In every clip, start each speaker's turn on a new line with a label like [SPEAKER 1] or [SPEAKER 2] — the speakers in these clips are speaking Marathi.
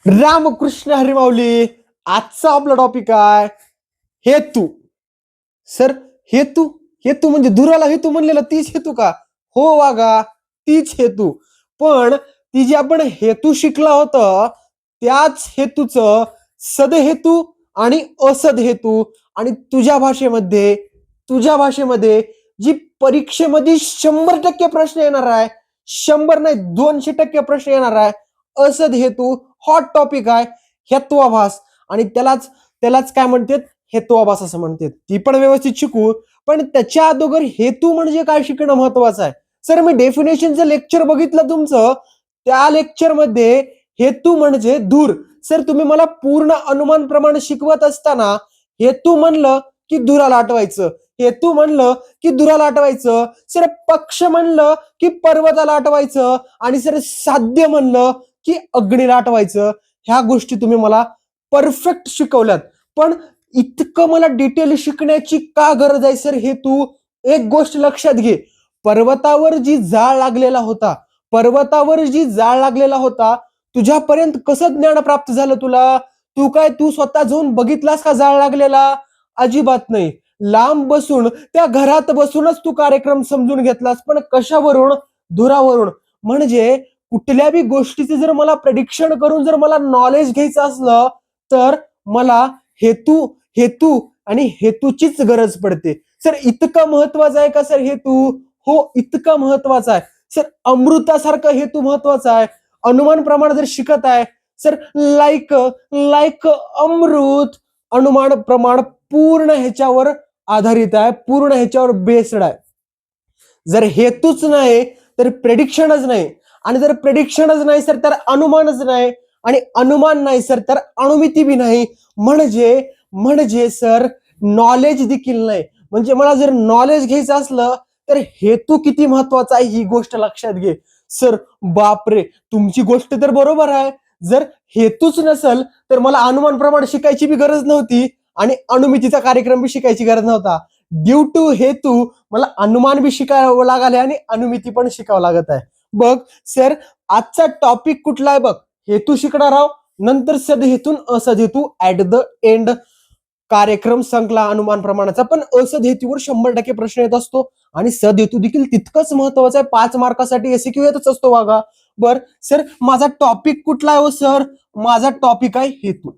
[SPEAKER 1] रामकृष्ण हरिमाऊली. आजचा आपला टॉपिक आहे हेतू. सर, हेतू हेतू म्हणजे धुराला हेतू म्हणलेला तीच हेतू का? हो वागा, तीच हेतू. पण ती जी आपण हेतू शिकला होता त्याच हेतूचं सदहेतू आणि असद हेतू आणि तुझ्या भाषेमध्ये जी परीक्षेमध्ये 100% प्रश्न येणार आहे, 100 नाही 200% प्रश्न येणार आहे. असद हेतू हॉट टॉपिक आहे, हेत्वाभास. आणि त्यालाच त्यालाच काय म्हणतात, हेत्वाभास असं म्हणतात. ती पण व्यवस्थित शिकू. पण त्याच्या अगोदर हेतू म्हणजे काय शिकणं महत्वाचं आहे. सर, मी डेफिनेशनचं लेक्चर बघितलं तुमचं. त्या लेक्चरमध्ये हेतू म्हणजे धूर. सर, तुम्ही मला पूर्ण अनुमान प्रमाण शिकवत असताना हेतू म्हणलं की धुराला आठवायचं, हेतू म्हणलं की धुराला आठवायचं. सर, पक्ष म्हणलं की पर्वताला आठवायचं. आणि सर, साध्य म्हणलं की अग्नीला आठवायचं. ह्या गोष्टी तुम्ही मला परफेक्ट शिकवल्यात. पण इतकं मला डिटेल शिकण्याची का गरज आहे सर? हेतू एक गोष्ट लक्षात घे. पर्वतावर जी जाळ लागलेला होता तुझ्यापर्यंत कसं ज्ञान प्राप्त झालं तुला? तू स्वतः जाऊन बघितलास का जाळ लागलेला? अजिबात नाही. लांब बसून त्या घरात बसूनच तू कार्यक्रम समजून घेतलास. पण कशावरून? धुरावरून. म्हणजे कुठल्या बी गोष्टीचे जर मला प्रेडिक्शन करून जर मला नॉलेज घ्यायचं असलं तर मला हेतू हेतू आणि हेतूचीच गरज पडते. सर, इतका महत्वाचा आहे का सर हेतू? हो, इतका महत्वाचा आहे. सर, अमृतासारखा हेतू महत्वाचा आहे. अनुमान प्रमाण जर शिकत आहे सर, लाईक अमृत. अनुमान प्रमाण पूर्ण ह्याच्यावर आधारित आहे, पूर्ण ह्याच्यावर बेस्ड आहे. जर हेतूच नाही तर प्रेडिक्शनच नाही. आणि जर प्रेडिक्शनच नाही सर तर अनुमानच नाही. आणि अनुमान नाही सर तर अणुमिती बी नाही. म्हणजे सर, नॉलेज देखील नाही. म्हणजे मला जर नॉलेज घ्यायचं असलं तर हेतू किती महत्वाचा आहे ही गोष्ट लक्षात घे. सर, बापरे, तुमची गोष्ट तर बरोबर आहे. जर हेतूच नसेल तर मला अनुमान प्रमाण शिकायची बी गरज नव्हती आणि अणुमितीचा कार्यक्रम बी शिकायची गरज नव्हता. ड्यू टू हेतू मला अनुमान बी शिकावं लागले आणि अणुमिती पण शिकावं लागत आहे. बघ सर, आजचा टॉपिक कुठला आहे बघ. हेतू शिकणार आहोत, नंतर सदहेतून असदहेतू. ऍट द एंड कार्यक्रम संपला अनुमान प्रमाणाचा. पण असद हेतूवर 100% प्रश्न येत असतो आणि सद हेतू देखील तितकंच महत्वाचं आहे. 5 मार्कासाठी एसक्यू येतच असतो वागा. बर सर, माझा टॉपिक कुठला आहे? सर, माझा टॉपिक आहे हेतू.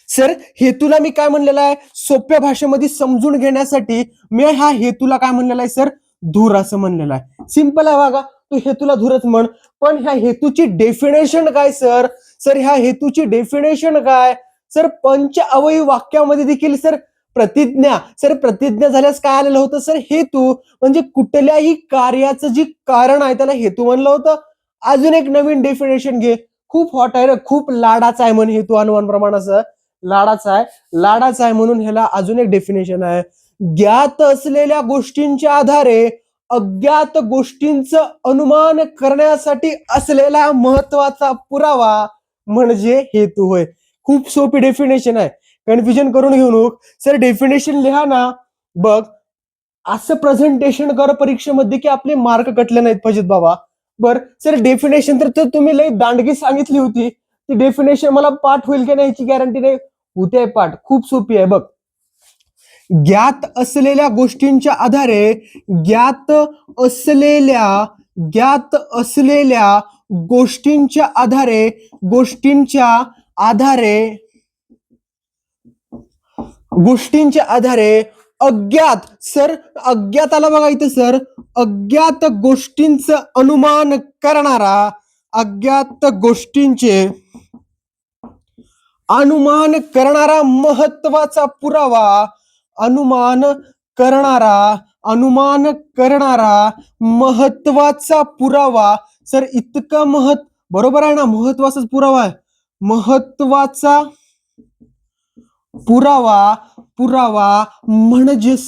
[SPEAKER 1] सर, हेतूला मी काय म्हणलेलं आहे? सोप्या भाषेमध्ये समजून घेण्यासाठी मी ह्या हेतूला काय म्हणलेलं आहे सर? धूर असं म्हणलेलं आहे. सिंपल आहे वागा, तू हेतूला धूरच म्हण. पण ह्या हेतूची डेफिनेशन काय सर? सर, ह्या हेतूची डेफिनेशन काय? सर, पंच अवयवी वाक्यामध्ये देखील सर प्रतिज्ञा झाल्यास काय आलेलं होतं सर? हेतू. म्हणजे कुठल्याही कार्याचं जे कारण आहे त्याला हेतू म्हणलं होतं. अजून एक नवीन डेफिनेशन घे. खूप हॉट आहे रे, खूप लाडाचा आहे म्हणे हेतू अनुमान प्रमाणाचं. लाडाचा आहे म्हणून ह्याला अजून एक डेफिनेशन आहे. ज्ञात असलेल्या गोष्टींच्या आधारे अज्ञात गोष्टींचं अनुमान करण्यासाठी असलेला महत्वाचा पुरावा म्हणजे हेतू होय. खूप सोपी डेफिनेशन आहे, कन्फ्युजन करून घेऊ नको. सर, डेफिनेशन लिहा ना. बघ, असं प्रेझेंटेशन कर परीक्षेमध्ये की आपले मार्क कटले नाहीत पाहिजेत बाबा. बर सर, डेफिनेशन तर तुम्ही लई दांडगी सांगितली होती. ती डेफिनेशन मला पाठ होईल की नाही याची गॅरंटी नाही. होते पाठ, खूप सोपी आहे बघ. ज्ञात असलेल्या गोष्टींच्या आधारे ज्ञात असलेल्या गोष्टींच्या आधारे अज्ञात. सर, अज्ञाताला बघा इथं सर, अज्ञात गोष्टींचं अनुमान करणारा महत्वाचा पुरावा. अनुमान करणारा महत्वाचा पुरावा. सर, इतका बरोबर आहे ना? महत्वाचाच पुरावा आहे. महत्वाचा पुरावा म्हणजेच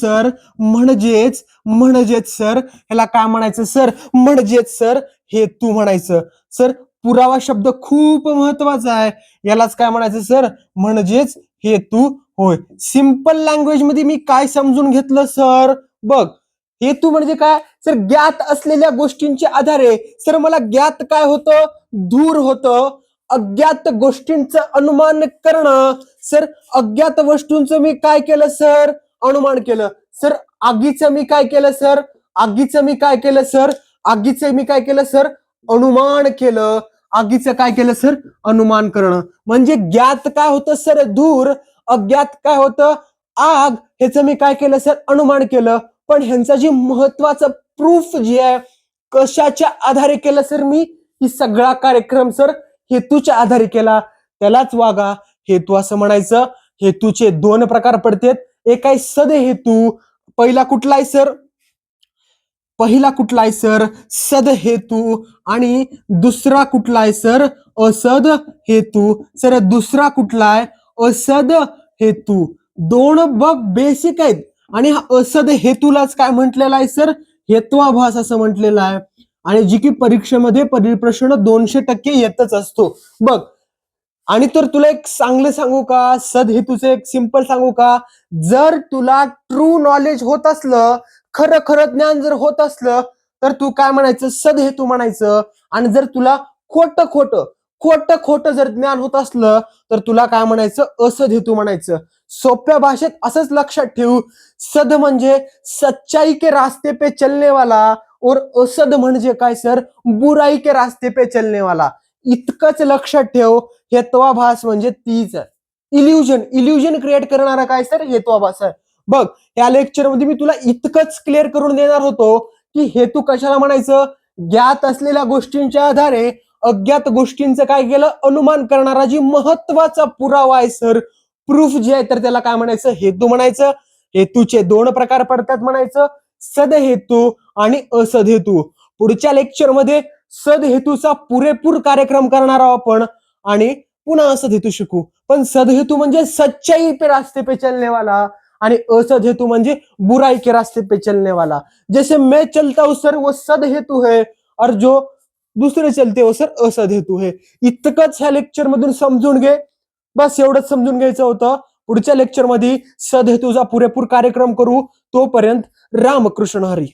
[SPEAKER 1] सर ह्याला काय म्हणायचं सर? म्हणजेच सर हेतू म्हणायचं. सर, पुरावा शब्द खूप महत्वाचा आहे. यालाच काय म्हणायचं सर? म्हणजेच हेतू होय. सिंपल लँग्वेज मध्ये मी काय समजून घेतलं सर? बघ, हेतू म्हणजे काय सर? ज्ञात असलेल्या गोष्टींच्या आधारे. सर, मला ज्ञात काय होतं? धूर होतं. अज्ञात गोष्टींचं अनुमान करणं. सर अज्ञात वस्तूंचं मी काय केलं सर? अनुमान केलं. सर आगीचं मी काय केलं सर? आगीचं मी काय केलं सर? आगीचं मी काय केलं सर? अनुमान केलं. आगीचं काय केलं सर? अनुमान करणं. म्हणजे ज्ञात काय होतं सर? धूर. अज्ञात काय होतं? आग. ह्याचं मी काय केलं सर? अनुमान केलं. पण ह्यांचा जी महत्वाचं प्रूफ जे आहे कशाच्या आधारे केलं सर? मी ही सगळा कार्यक्रम सर हेतूच्या आधारे केला. त्यालाच वागा हेतू असं म्हणायचं. हेतूचे दोन प्रकार पडतात. एक आहे सद हेतू. पहिला कुठला आहे सर? पहिला कुठला आहे सर? सद हेतू. आणि दुसरा कुठला आहे सर? असद हेतू. सर दुसरा कुठला आहे? असद हेतू. दोन बघ बेसिक आहेत. आणि हा असद हेतूलाच काय म्हटलेला आहे सर? हेत्वाभास असं म्हटलेलं आहे. आणि जी की परीक्षेमध्ये परिप्रश्न 200% येतच असतो. बघ, आणि तर तुला एक चांगलं सांगू का? सद हेतूचं एक सिंपल सांगू का? जर तुला ट्रू नॉलेज होत असलं, खरं खरं ज्ञान जर होत असलं, तर तू काय म्हणायचं? सद हेतू म्हणायचं. आणि जर तुला खोटं खोटं जर ज्ञान होत असलं, तर तुला काय म्हणायचं? असद हेतू म्हणायचं. सोप्या भाषेत असंच लक्षात ठेवू. सद म्हणजे सच्चाई के रास्ते पे चलने वाला और असद म्हणजे काय सर? बुराई के रास्ते पे चलने वाला. इतकंच लक्षात ठेव. हेत्वाभास म्हणजे तीच इल्युजन क्रिएट करणारा काय सर? हेत्वाभास आहे. बघ, या लेक्चर मध्ये मी तुला इतकंच क्लिअर करून देणार होतो की हेतू कशाला म्हणायचं? ज्ञात असलेल्या गोष्टींच्या आधारे अज्ञात गोष्टींचं काय केलं? अनुमान करणारा जी महत्वाचा पुरावा आहे सर, प्रूफ जे आहे, तर त्याला काय म्हणायचं? हेतू म्हणायचं. हेतूचे दोन प्रकार पडतात म्हणायचं, सद हेतू आणि असद हेतू. पुढच्या लेक्चर मध्ये सद हेतूचा पुरेपूर कार्यक्रम करणार आहोत आपण आणि पुन्हा असद हेतू शिकू. पण सद हेतू म्हणजे सच्चाई पे रास्ते पे चलने वाला आणि असद हेतू म्हणजे बुराई के रास्ते पे चलने वाला. जैसे मैं चलता हूं सर वो सद हेतू है और जो दुसरे चलते हो सर असद हेतू है. इतकंच ह्या लेक्चर मधून समजून घे. बस एवढंच समजून घ्यायचं होतं. पुढच्या लेक्चर मध्ये सद हेतूचा पुरेपूर कार्यक्रम करू. तोपर्यंत रामकृष्ण हरी.